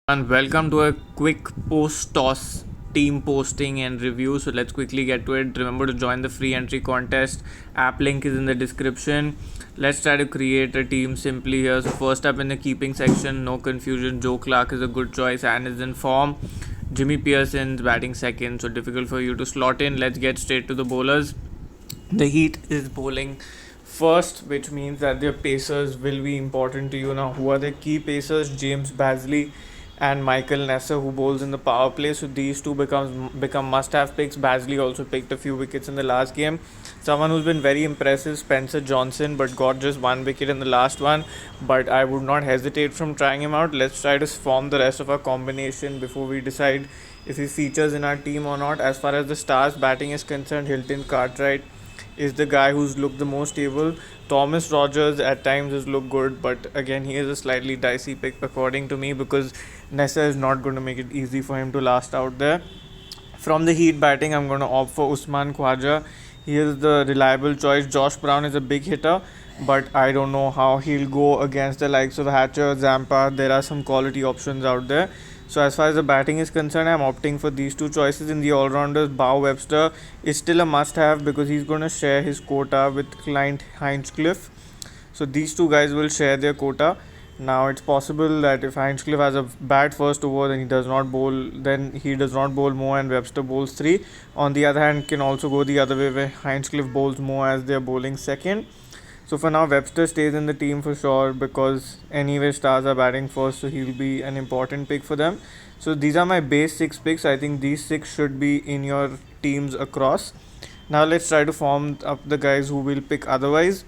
And welcome to a quick post toss team posting and review. So let's quickly get to it. Remember to join the free entry contest. App link is in the description. Let's try to create a team simply here. So first up in the keeping section, no confusion. Joe Clark is a good choice and is in form. Jimmy Pearson's batting second, so difficult for you to slot in. Let's get straight to the bowlers. The Heat is bowling first, which means that their pacers will be important to you. Now, who are the key pacers? James Bazley and Michael Nesser, who bowls in the power play. So these two become must-have picks. Bazley also picked a few wickets in the last game. Someone who's been very impressive, Spencer Johnson, but got just one wicket in the last one. But I would not hesitate from trying him out. Let's try to form the rest of our combination before we decide if he features in our team or not. As far as the Stars batting is concerned, Hilton Cartwright is the guy who's looked the most stable. Thomas Rogers at times has looked good, but again he is a slightly dicey pick according to me because Nessa is not going to make it easy for him to last out there. From the Heat batting, I'm going to opt for Usman Khwaja. He is the reliable choice. Josh Brown is a big hitter, but I don't know how he'll go against the likes of Hatcher, Zampa. There are some quality options out there. So as far as the batting is concerned, I'm opting for these two choices. In the all-rounders, Bow Webster is still a must-have because he's going to share his quota with Clint Hinchcliffe. So these two guys will share their quota. Now it's possible that if Hinchcliffe has a bad first over, then he does not bowl more and Webster bowls three. On the other hand, can also go the other way where Hinchcliffe bowls more as they're bowling second. So for now, Webster stays in the team for sure because anyway Stars are batting first, so he'll be an important pick for them. So these are my base 6 picks. I think these 6 should be in your teams across. Now let's try to form up the guys who will pick otherwise.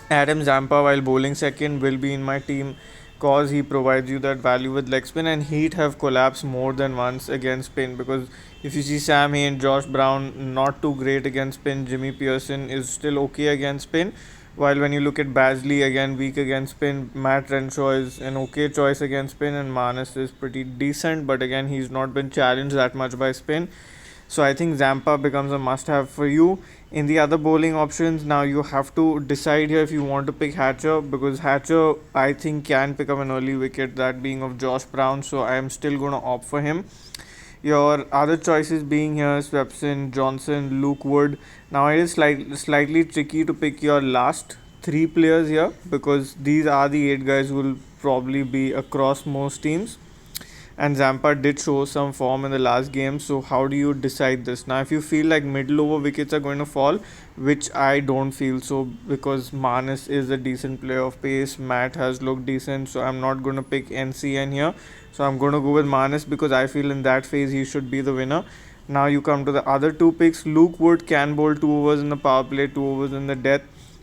Adam Zampa, while bowling second, will be in my team cause he provides you that value with leg spin, and Heat have collapsed more than once against spin because if you see Sam Hay and Josh Brown, not too great against spin. Jimmy Pearson is still okay against spin. While when you look at Bazley, again weak against spin, Matt Renshaw is an okay choice against spin, and Manas is pretty decent, but again he's not been challenged that much by spin. So I think Zampa becomes a must-have for you. In the other bowling options, now you have to decide here if you want to pick Hatcher because Hatcher I think can pick up an early wicket, that being of Josh Brown. So I am still going to opt for him. Your other choices being here Swepson, Johnson, Luke Wood. Now it is slightly tricky to pick your last 3 players here because these are the 8 guys who will probably be across most teams. And Zampa did show some form in the last game. So how do you decide this? Now if you feel like middle over wickets are going to fall, which I don't feel so because Manas is a decent player of pace, Matt has looked decent, so I'm not going to pick NCN here. So I'm going to go with Manas because I feel in that phase he should be the winner. Now you come to the other 2 picks. Luke Wood can bowl 2 overs in the power play, 2 overs in the death,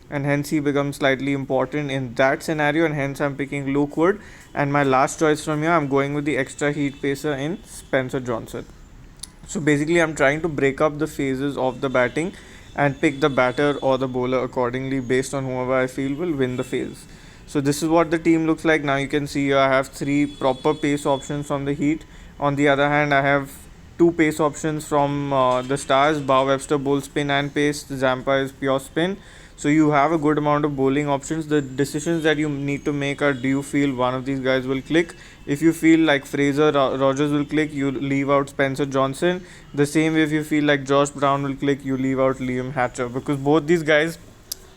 and hence he becomes slightly important in that scenario, and hence I'm picking Luke Wood. And my last choice from here, I'm going with the extra heat pacer in Spencer Johnson. So basically I'm trying to break up the phases of the batting and pick the batter or the bowler accordingly based on whoever I feel will win the phase. So this is what the team looks like. Now you can see here I have 3 proper pace options from the Heat. On the other hand, I have 2 pace options from the Stars. Bow Webster bowls spin and pace. Zampa is pure spin. So you have a good amount of bowling options. The decisions that you need to make are, do you feel one of these guys will click? If you feel like Fraser Rogers will click, you leave out Spencer Johnson. The same way if you feel like Josh Brown will click, you leave out Liam Hatcher because both these guys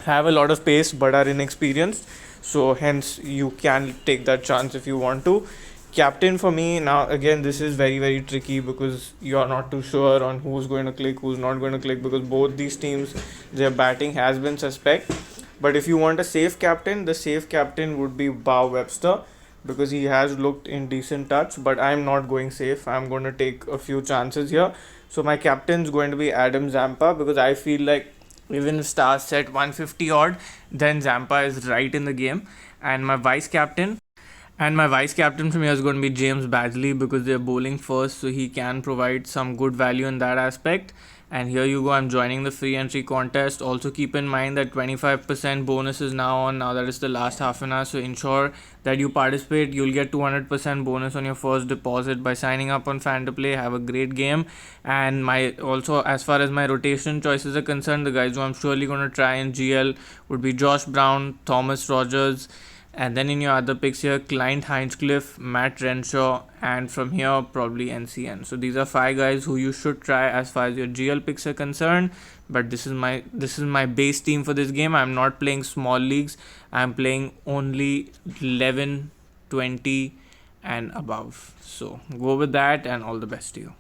have a lot of pace but are inexperienced. So hence you can take that chance if you want to. Captain for me, now again this is very tricky because you are not too sure on who's going to click, who's not going to click because both these teams, their batting has been suspect. But if you want a safe captain, the safe captain would be Bow Webster because he has looked in decent touch, but I'm not going safe. I'm going to take a few chances here. So my captain is going to be Adam Zampa because I feel like even if Stars set 150 odd, then Zampa is right in the game. And my vice captain from here is going to be James Badgley because they're bowling first, so he can provide some good value in that aspect. And here you go, I'm joining the free entry contest. Also keep in mind that 25% bonus is now on. Now that is the last half an hour, so ensure that you participate. You'll get 200% bonus on your first deposit by signing up on Fan2Play. Have a great game. And as far as my rotation choices are concerned, the guys who I'm surely going to try in GL would be Josh Brown, Thomas Rogers, And then in your other picks here, Clint Hinchliffe, Matt Renshaw, and from here probably NCN. So these are 5 guys who you should try as far as your GL picks are concerned. But this is my base team for this game. I'm not playing small leagues. I'm playing only 11, 20 and above. So go with that, and all the best to you.